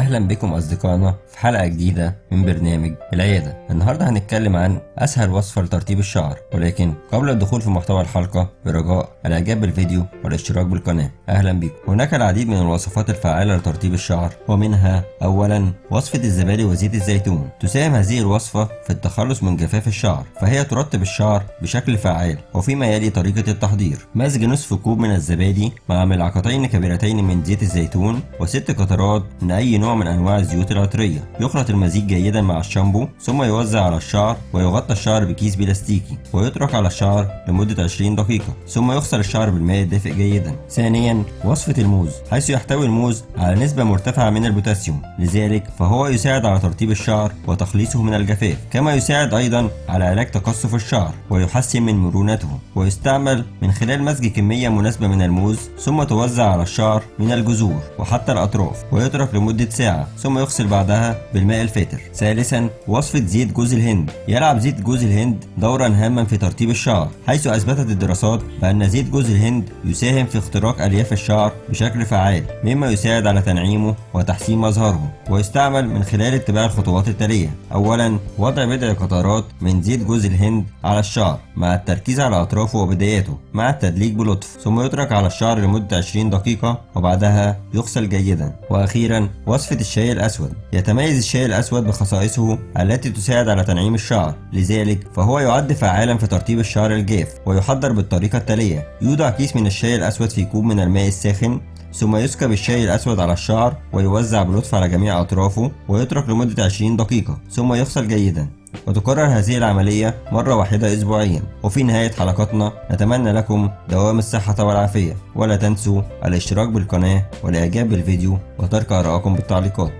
أهلا بكم أصدقائنا في حلقة جديدة من برنامج العيادة. النهاردة هنتكلم عن أسهل وصفة لترطيب الشعر، ولكن قبل الدخول في محتوى الحلقة برجاء الإعجاب بالفيديو والاشتراك بالقناة. أهلا بكم. هناك العديد من الوصفات الفعالة لترطيب الشعر، ومنها أولا وصفة الزبادي وزيت الزيتون. تساهم هذه الوصفة في التخلص من جفاف الشعر، فهي ترطب الشعر بشكل فعال. وفيما يلي طريقة التحضير: مزج نصف كوب من الزبادي مع ملعقتين كبيرتين من زيت الزيتون و6 قطرات من أي نوع من أنواع الزيوت العطرية. يخلط المزيج جيدا مع الشامبو، ثم يوزع على الشعر ويغطى الشعر بكيس بلاستيكي ويترك على الشعر لمدة 20 دقيقة، ثم يغسل الشعر بالماء الدافئ جيدا. ثانيا وصفة الموز، حيث يحتوي الموز على نسبة مرتفعة من البوتاسيوم، لذلك فهو يساعد على ترطيب الشعر وتخليصه من الجفاف، كما يساعد أيضا على علاج تقصف الشعر ويحسن من مرونته. ويستعمل من خلال مزج كمية مناسبة من الموز، ثم توزع على الشعر من الجذور وحتى الأطراف، ويترك لمدة ساعة، ثم يغسل بعدها بالماء الفاتر. ثالثا وصفة زيت جوز الهند. يلعب زيت جوز الهند دورا هاما في ترطيب الشعر، حيث أثبتت الدراسات بأن زيت جوز الهند يساهم في اختراق ألياف الشعر بشكل فعال، مما يساعد على تنعيمه وتحسين مظهره. ويستعمل من خلال اتباع الخطوات التالية: أولا وضع بضع قطرات من زيت جوز الهند على الشعر مع التركيز على أطرافه وبداياته مع التدليك بلطف، ثم يترك على الشعر لمدة 20 دقيقة وبعدها يغسل جيدا. وأخيرا وصفة الشاي الأسود. يتميز الشاي الأسود بخصائصه التي تساعد على تنعيم الشعر، لذلك فهو يعد فعالا في ترطيب الشعر الجاف. ويحضر بالطريقة التالية: يوضع كيس من الشاي الأسود في كوب من الماء الساخن، ثم يسكب الشاي الأسود على الشعر ويوزع بلطف على جميع أطرافه ويترك لمدة 20 دقيقة، ثم يغسل جيدا. وتكرر هذه العملية مرة واحدة أسبوعيا. وفي نهاية حلقتنا نتمنى لكم دوام الصحة والعافية، ولا تنسوا الاشتراك بالقناة والإعجاب بالفيديو وترك آرائكم بالتعليقات.